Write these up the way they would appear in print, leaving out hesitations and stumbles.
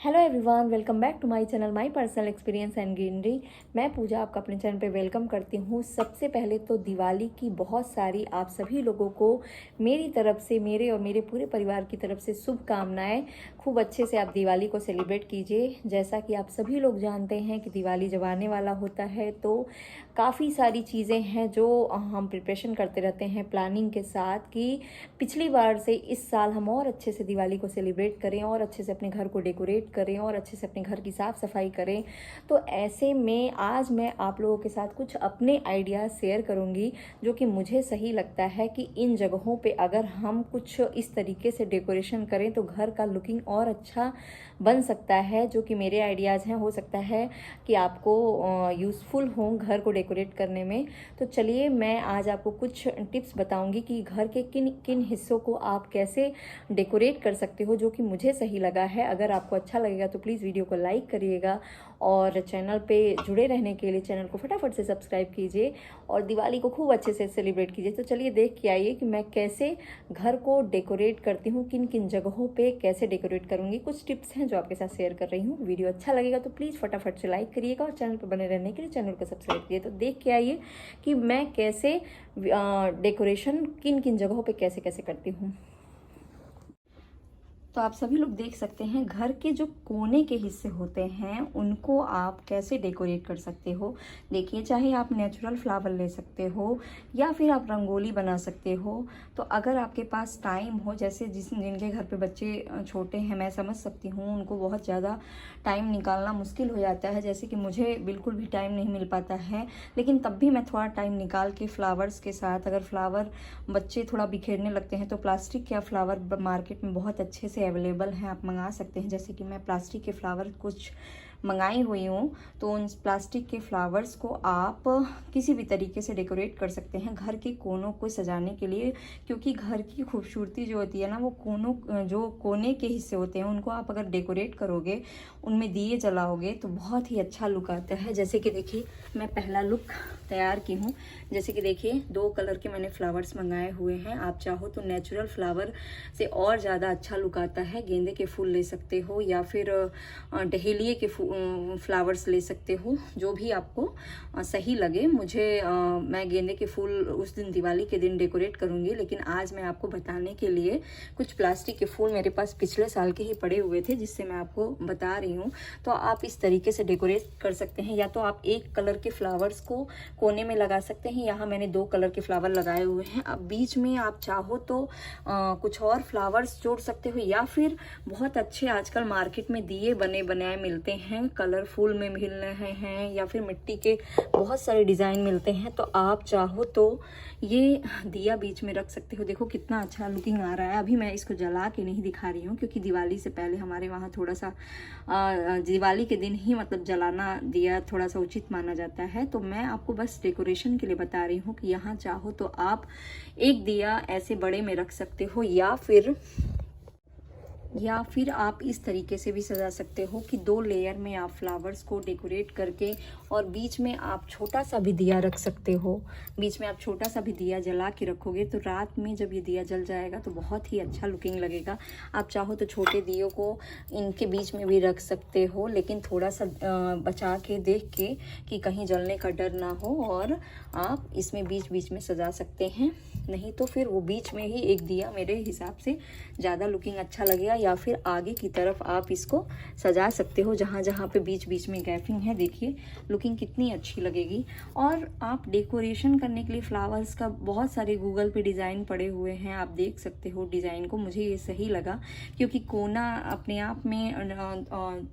Hello everyone, welcome back to my channel my personal experience and greenery. मैं पूजा आपका अपने channel पे welcome करती हूँ। सबसे पहले तो दिवाली की बहुत सारी आप सभी लोगों को मेरी तरफ से, मेरे और मेरे पूरे परिवार की तरफ से शुभकामनाएं। खूब अच्छे से आप दिवाली को सेलिब्रेट कीजिए। जैसा कि आप सभी लोग जानते हैं कि दिवाली जब आने वाला होता है तो काफ़ी सारी चीज़ें हैं जो हम प्रिपरेशन करते रहते हैं प्लानिंग के साथ, कि पिछली बार से इस साल हम और अच्छे से दिवाली को सेलिब्रेट करें और अच्छे से अपने घर को डेकोरेट करें और अच्छे से अपने घर की साफ़ सफाई करें। तो ऐसे में आज मैं आप लोगों के साथ कुछ अपने आइडियाज़ शेयर करूंगी जो कि मुझे सही लगता है कि इन जगहों पे अगर हम कुछ इस तरीके से डेकोरेशन करें तो घर का लुकिंग और अच्छा बन सकता है। जो कि मेरे आइडियाज़ हैं, हो सकता है कि आपको यूज़फुल हों घर को डेकोरेट करने में। तो चलिए मैं आज आपको कुछ टिप्स बताऊंगी कि घर के किन किन हिस्सों को आप कैसे डेकोरेट कर सकते हो, जो कि मुझे सही लगा है। अगर आपको अच्छा लगेगा तो प्लीज़ वीडियो को लाइक करिएगा और चैनल पे जुड़े रहने के लिए चैनल को फटाफट से सब्सक्राइब कीजिए और दिवाली को खूब अच्छे से सेलिब्रेट कीजिए। तो चलिए देख के आइए कि मैं कैसे घर को डेकोरेट करती हूँ, किन किन जगहों पे कैसे डेकोरेट करूँगी। कुछ टिप्स हैं जो आपके साथ शेयर कर रही हूँ। वीडियो अच्छा लगेगा तो प्लीज़ फटाफट से लाइक करिएगा और चैनल पर बने रहने के लिए चैनल को सब्सक्राइब कीजिए। तो देख के आइए कि मैं कैसे डेकोरेशन किन किन जगहों पे कैसे कैसे करती हूँ। तो आप सभी लोग देख सकते हैं घर के जो कोने के हिस्से होते हैं उनको आप कैसे डेकोरेट कर सकते हो। देखिए, चाहे आप नेचुरल फ्लावर ले सकते हो या फिर आप रंगोली बना सकते हो। तो अगर आपके पास टाइम हो, जैसे जिनके घर पे बच्चे छोटे हैं, मैं समझ सकती हूँ उनको बहुत ज़्यादा टाइम निकालना मुश्किल हो जाता है। जैसे कि मुझे बिल्कुल भी टाइम नहीं मिल पाता है, लेकिन तब भी मैं थोड़ा टाइम निकाल के फ्लावर्स के साथ, अगर फ्लावर बच्चे थोड़ा बिखेरने लगते हैं तो प्लास्टिक या फ्लावर मार्केट में बहुत अच्छे से अवेलेबल हैं, आप मंगा सकते हैं। जैसे कि मैं प्लास्टिक के फ्लावर कुछ मंगाई हुई हूँ, तो उन प्लास्टिक के फ्लावर्स को आप किसी भी तरीके से डेकोरेट कर सकते हैं घर के कोनों को सजाने के लिए। क्योंकि घर की खूबसूरती जो होती है ना, वो कोनों, जो कोने के हिस्से होते हैं उनको आप अगर डेकोरेट करोगे, उनमें दिए जलाओगे तो बहुत ही अच्छा लुक आता है। जैसे कि देखिए, मैं पहला लुक तैयार की हूँ। जैसे कि देखिए, 2 कलर के मैंने फ्लावर्स मंगाए हुए हैं। आप चाहो तो नेचुरल फ्लावर से और ज़्यादा अच्छा लुक आता है। गेंदे के फूल ले सकते हो या फिर डहेलिए के फ्लावर्स ले सकते हो, जो भी आपको सही लगे। मैं गेंदे के फूल उस दिन दिवाली के दिन डेकोरेट करूँगी, लेकिन आज मैं आपको बताने के लिए कुछ प्लास्टिक के फूल मेरे पास पिछले साल के ही पड़े हुए थे, जिससे मैं आपको बता रही हूँ। तो आप इस तरीके से डेकोरेट कर सकते हैं। या तो आप एक कलर के फ्लावर्स को कोने में लगा सकते हैं। यहाँ मैंने 2 कलर के फ्लावर लगाए हुए हैं। अब बीच में आप चाहो तो कुछ और फ्लावर्स जोड़ सकते हो, या फिर बहुत अच्छे आजकल मार्केट में दिए बने बनाए मिलते हैं, कलरफुल में मिल रहे हैं, या फिर मिट्टी के बहुत सारे डिज़ाइन मिलते हैं। तो आप चाहो तो ये दिया बीच में रख सकते हो। देखो कितना अच्छा लुकिंग आ रहा है। अभी मैं इसको जला के नहीं दिखा रही हूँ, क्योंकि दिवाली से पहले हमारे वहाँ थोड़ा सा दिवाली के दिन ही मतलब जलाना दिया थोड़ा सा उचित माना जाता है। तो मैं आपको बस डेकोरेशन के लिए बता रही हूँ कि यहाँ चाहो तो आप एक दिया ऐसे बड़े में रख सकते हो, या फिर आप इस तरीके से भी सजा सकते हो कि 2 लेयर में आप फ्लावर्स को डेकोरेट करके और बीच में आप छोटा सा भी दिया रख सकते हो। बीच में आप छोटा सा भी दिया जला के रखोगे तो रात में जब ये दिया जल जाएगा तो बहुत ही अच्छा लुकिंग लगेगा। आप चाहो तो छोटे दियों को इनके बीच में भी रख सकते हो, लेकिन थोड़ा सा बचा के देख के कि कहीं जलने का डर ना हो, और आप इसमें बीच बीच में सजा सकते हैं। नहीं तो फिर वो बीच में ही एक दिया मेरे हिसाब से ज़्यादा लुकिंग अच्छा लगेगा। या फिर आगे की तरफ आप इसको सजा सकते हो, जहाँ जहाँ पे बीच बीच में गैपिंग है। देखिए लुकिंग कितनी अच्छी लगेगी। और आप डेकोरेशन करने के लिए फ्लावर्स का बहुत सारे गूगल पे डिज़ाइन पड़े हुए हैं, आप देख सकते हो डिज़ाइन को। मुझे ये सही लगा क्योंकि कोना अपने आप में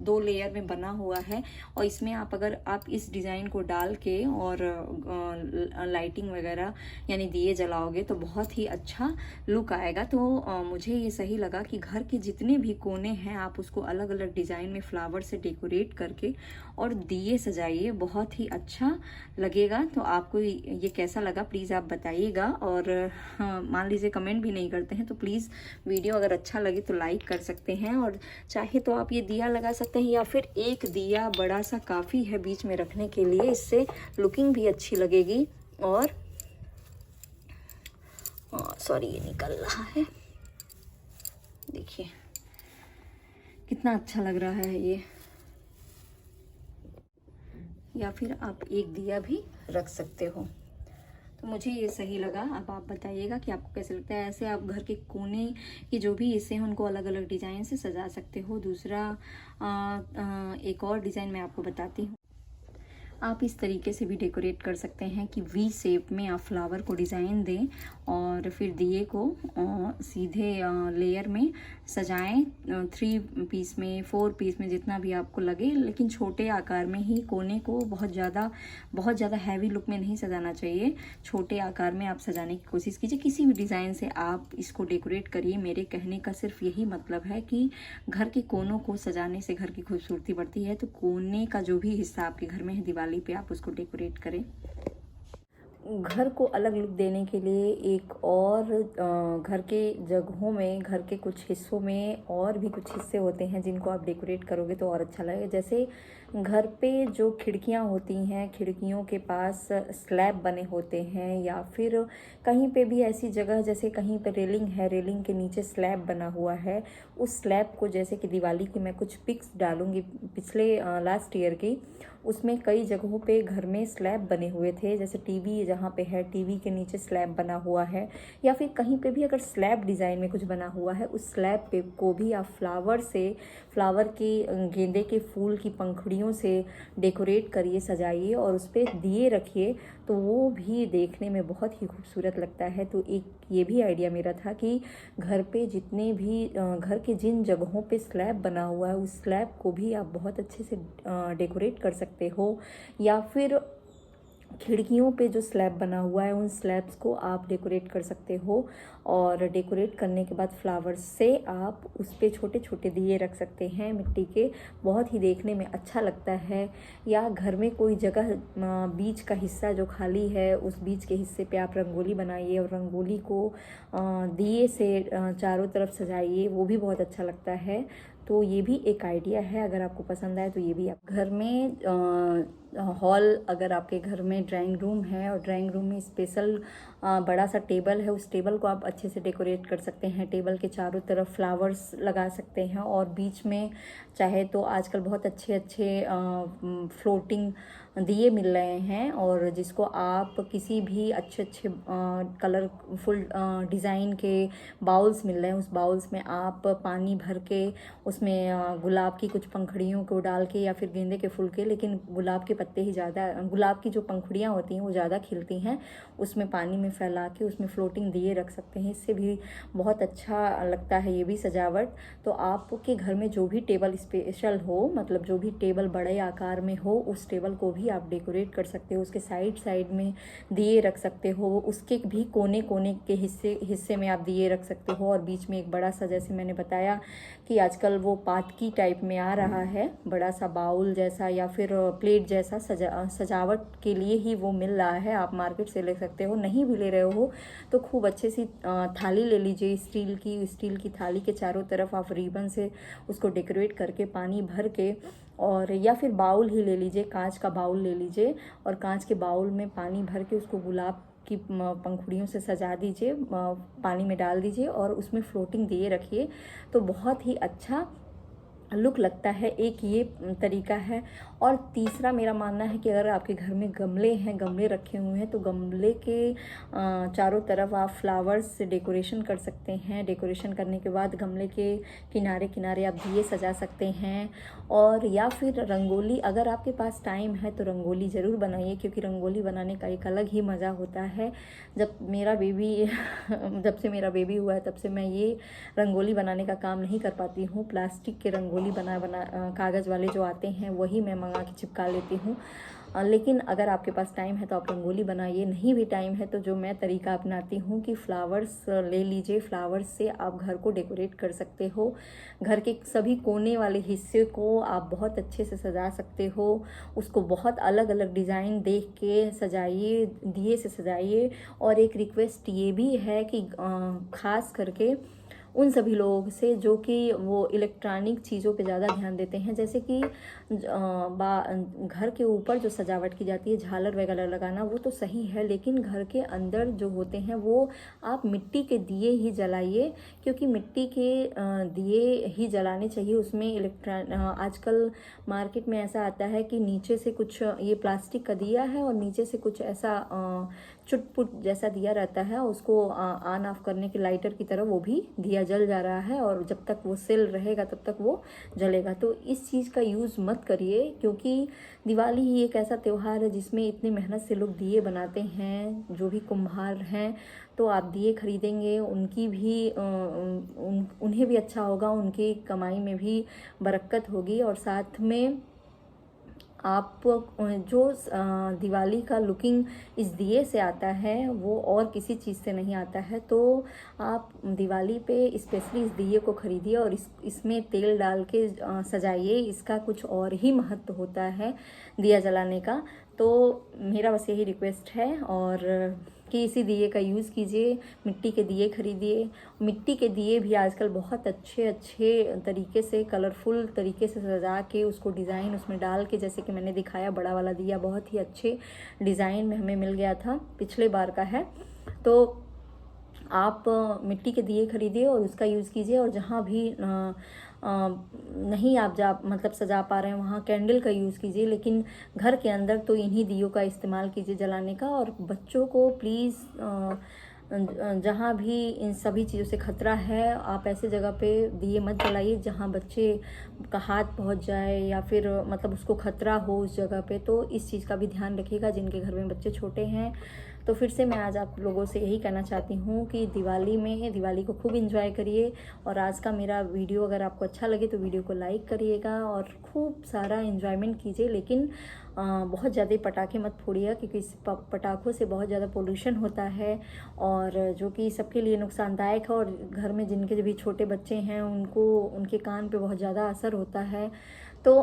2 लेयर में बना हुआ है, और इसमें अगर आप इस डिज़ाइन को डाल के और लाइटिंग वगैरह यानी दिए जलाओगे तो बहुत ही अच्छा लुक आएगा। तो मुझे ये सही लगा कि घर के जितने भी कोने हैं आप उसको अलग अलग डिज़ाइन में फ्लावर से डेकोरेट करके और दिए सजाइए, बहुत ही अच्छा लगेगा। तो आपको ये कैसा लगा प्लीज़ आप बताइएगा। और मान लीजिए कमेंट भी नहीं करते हैं तो प्लीज़ वीडियो अगर अच्छा लगे तो लाइक कर सकते हैं, और चाहे तो आप ये दिया लगा सकते हैं, या फिर एक दिया बड़ा सा काफ़ी है बीच में रखने के लिए। इससे लुकिंग भी अच्छी लगेगी। और सॉरी, ये निकल रहा है, देखिए कितना कितना अच्छा लग रहा है ये। या फिर आप एक दिया भी रख सकते हो। तो मुझे ये सही लगा। अब आप बताइएगा कि आपको कैसे लगता है। ऐसे आप घर के कोने की जो भी हिस्से हैं उनको अलग अलग डिज़ाइन से सजा सकते हो। दूसरा एक और डिज़ाइन मैं आपको बताती हूँ। आप इस तरीके से भी डेकोरेट कर सकते हैं कि वी शेप में आप फ्लावर को डिज़ाइन दें और फिर दिए को सीधे लेयर में सजाएं, 3 पीस में, 4 पीस में, जितना भी आपको लगे, लेकिन छोटे आकार में ही। कोने को बहुत ज़्यादा हैवी लुक में नहीं सजाना चाहिए। छोटे आकार में आप सजाने की कोशिश कीजिए। किसी भी डिज़ाइन से आप इसको डेकोरेट करिए। मेरे कहने का सिर्फ यही मतलब है कि घर के कोनों को सजाने से घर की खूबसूरती बढ़ती है। तो कोने का जो भी हिस्सा आपके घर में है दिवाली पे, आप उसको डेकोरेट करें। घर को अलग लुक देने के लिए एक और घर के जगहों में, घर के कुछ हिस्सों में और भी कुछ हिस्से होते हैं जिनको आप डेकोरेट करोगे तो और अच्छा लगेगा। जैसे घर पे जो खिड़कियां होती हैं, खिड़कियों के पास स्लैब बने होते हैं, या फिर कहीं पे भी ऐसी जगह जैसे कहीं पे रेलिंग है, रेलिंग के नीचे स्लैब बना हुआ है, उस स्लैब को, जैसे कि दिवाली की मैं कुछ पिक्स डालूंगी पिछले लास्ट ईयर की, उसमें कई जगहों पे घर में स्लैब बने हुए थे। जैसे टीवी जहाँ पे है, टीवी के नीचे स्लैब बना हुआ है, या फिर कहीं पे भी अगर स्लैब डिज़ाइन में कुछ बना हुआ है, उस स्लैब पे को भी आप फ्लावर के, गेंदे के फूल की पंखुड़ियों से डेकोरेट करिए, सजाइए और उस पर दिए रखिए, तो वो भी देखने में बहुत ही खूबसूरत लगता है। तो एक ये भी आइडिया मेरा था कि घर पे जितने भी घर के जिन जगहों पे स्लैब बना हुआ है, उस स्लैब को भी आप बहुत अच्छे से डेकोरेट कर सकते हो। या फिर खिड़कियों पे जो स्लैब बना हुआ है, उन स्लैब्स को आप डेकोरेट कर सकते हो, और डेकोरेट करने के बाद फ्लावर्स से आप उस पे छोटे छोटे दिए रख सकते हैं मिट्टी के। बहुत ही देखने में अच्छा लगता है। या घर में कोई जगह, बीच का हिस्सा जो खाली है, उस बीच के हिस्से पे आप रंगोली बनाइए और रंगोली को दिए से चारों तरफ सजाइए, वो भी बहुत अच्छा लगता है। तो ये भी एक आइडिया है। अगर आपको पसंद आए तो ये भी आप घर में हॉल, अगर आपके घर में ड्राइंग रूम है और ड्राइंग रूम में स्पेशल बड़ा सा टेबल है, उस टेबल को आप अच्छे से डेकोरेट कर सकते हैं। टेबल के चारों तरफ फ्लावर्स लगा सकते हैं और बीच में चाहे तो आजकल बहुत अच्छे अच्छे फ्लोटिंग दिए मिल रहे हैं, और जिसको आप किसी भी अच्छे अच्छे कलरफुल डिज़ाइन के बाउल्स मिल रहे हैं, उस बाउल्स में आप पानी भर के उसमें गुलाब की कुछ पंखुड़ियों को डाल के, या फिर गेंदे के फूल के, लेकिन गुलाब के पत्ते ही ज़्यादा, गुलाब की जो पंखुड़ियाँ होती हैं वो ज़्यादा खिलती हैं, उसमें पानी में फैला के उसमें फ्लोटिंग दिए रख सकते हैं। इससे भी बहुत अच्छा लगता है ये भी सजावट। तो आपके घर में जो भी टेबल स्पेशल हो, मतलब जो भी टेबल बड़े आकार में हो, उस टेबल को भी आप डेकोरेट कर सकते हो। उसके साइड में दिए रख सकते हो, उसके भी कोने कोने के हिस्से में आप दिए रख सकते हो, और बीच में एक बड़ा सा, जैसे मैंने बताया कि आजकल वो पातकी टाइप में आ रहा है, बड़ा सा बाउल जैसा या फिर प्लेट जैसा सजावट के लिए ही वो मिल रहा है। आप मार्केट से ले सकते हो। नहीं भी ले रहे हो तो खूब अच्छे सी थाली ले लीजिए, स्टील की थाली के चारों तरफ आप रिबन से उसको डेकोरेट करके, पानी भर के, और या फिर बाउल ही ले लीजिए, कांच का बाउल ले लीजिए, और कांच के बाउल में पानी भर के उसको गुलाब की पंखुड़ियों से सजा दीजिए, पानी में डाल दीजिए और उसमें फ्लोटिंग दिए रखिए, तो बहुत ही अच्छा लुक लगता है। एक ये तरीका है। और तीसरा मेरा मानना है कि अगर आपके घर में गमले हैं, गमले रखे हुए हैं, तो गमले के चारों तरफ आप फ्लावर्स से डेकोरेशन कर सकते हैं। डेकोरेशन करने के बाद गमले के किनारे किनारे आप दिए सजा सकते हैं। और या फिर रंगोली, अगर आपके पास टाइम है तो रंगोली ज़रूर बनाइए, क्योंकि रंगोली बनाने का एक अलग ही मज़ा होता है। जब से मेरा बेबी हुआ है तब से मैं ये रंगोली बनाने का काम नहीं कर पाती हूँ। प्लास्टिक के रंगोली बना कागज़ वाले जो आते हैं वही मैं मंगा के चिपका लेती हूँ। लेकिन अगर आपके पास टाइम है तो आप रंगोली बनाइए। नहीं भी टाइम है तो जो मैं तरीका अपनाती हूँ कि फ्लावर्स ले लीजिए, फ्लावर्स से आप घर को डेकोरेट कर सकते हो। घर के सभी कोने वाले हिस्से को आप बहुत अच्छे से सजा सकते हो। उसको बहुत अलग अलग डिज़ाइन देख के सजाइए, दिए से सजाइए। और एक रिक्वेस्ट ये भी है कि ख़ास करके उन सभी लोगों से जो कि वो इलेक्ट्रॉनिक चीज़ों पे ज़्यादा ध्यान देते हैं। जैसे कि घर के ऊपर जो सजावट की जाती है, झालर वगैरह लगाना, वो तो सही है, लेकिन घर के अंदर जो होते हैं वो आप मिट्टी के दिए ही जलाइए, क्योंकि मिट्टी के दिए ही जलाने चाहिए। उसमें आजकल मार्केट में ऐसा आता है कि नीचे से कुछ ये प्लास्टिक का दिया है और नीचे से कुछ ऐसा चुटपुट जैसा दिया रहता है, उसको ऑन ऑफ करने के लाइटर की तरह वो भी दिया जल जा रहा है, और जब तक वो सेल रहेगा तब तक वो जलेगा। तो इस चीज़ का यूज़ मत करिए, क्योंकि दिवाली ही एक ऐसा त्यौहार है जिसमें इतनी मेहनत से लोग दिए बनाते हैं, जो भी कुम्हार हैं। तो आप दिए खरीदेंगे, उनकी भी उन्हें भी अच्छा होगा, उनकी कमाई में भी बरकत होगी, और साथ में आप जो दिवाली का लुकिंग इस दिए से आता है वो और किसी चीज़ से नहीं आता है। तो आप दिवाली पे स्पेशली इस दिए को खरीदिए और इसमें तेल डाल के सजाइए। इसका कुछ और ही महत्व होता है दिया जलाने का। तो मेरा बस यही रिक्वेस्ट है, और कि इसी दिए का यूज़ कीजिए, मिट्टी के दिए खरीदिए। मिट्टी के दिए भी आजकल बहुत अच्छे अच्छे तरीके से, कलरफुल तरीके से सजा के उसको डिज़ाइन उसमें डाल के, जैसे कि मैंने दिखाया बड़ा वाला दिया बहुत ही अच्छे डिज़ाइन में हमें मिल गया था, पिछले बार का है। तो आप मिट्टी के दिए खरीदिए और उसका यूज़ कीजिए, और जहाँ भी नहीं आप मतलब सजा पा रहे हैं वहाँ कैंडल का यूज़ कीजिए, लेकिन घर के अंदर तो इन्हीं दियों का इस्तेमाल कीजिए जलाने का। और बच्चों को प्लीज़ जहाँ भी इन सभी चीज़ों से खतरा है, आप ऐसे जगह पे दिए मत जलाइए जहाँ बच्चे का हाथ पहुँच जाए, या फिर मतलब उसको खतरा हो उस जगह पे। तो इस चीज़ का भी ध्यान रखिएगा जिनके घर में बच्चे छोटे हैं। तो फिर से मैं आज आप लोगों से यही कहना चाहती हूँ कि दिवाली को खूब एंजॉय करिए। और आज का मेरा वीडियो अगर आपको अच्छा लगे तो वीडियो को लाइक करिएगा और खूब सारा एंजॉयमेंट कीजिए, लेकिन बहुत ज़्यादा पटाखे मत फोड़िएगा, क्योंकि इस पटाखों से बहुत ज़्यादा पोल्यूशन होता है, और जो कि सबके लिए नुकसानदायक है। और घर में जिनके भी छोटे बच्चे हैं उनके कान पे बहुत ज़्यादा असर होता है। तो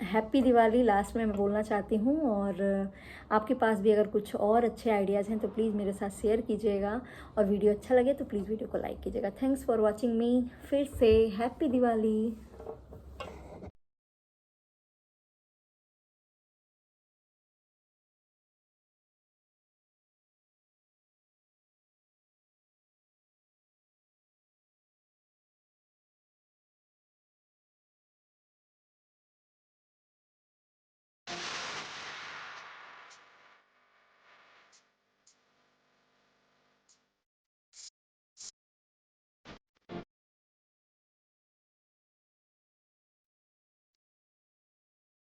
हैप्पी दिवाली लास्ट में मैं बोलना चाहती हूँ। और आपके पास भी अगर कुछ और अच्छे आइडियाज़ हैं तो प्लीज़ मेरे साथ शेयर कीजिएगा, और वीडियो अच्छा लगे तो प्लीज़ वीडियो को लाइक कीजिएगा। थैंक्स फॉर वॉचिंग मी। फिर से हैप्पी दिवाली।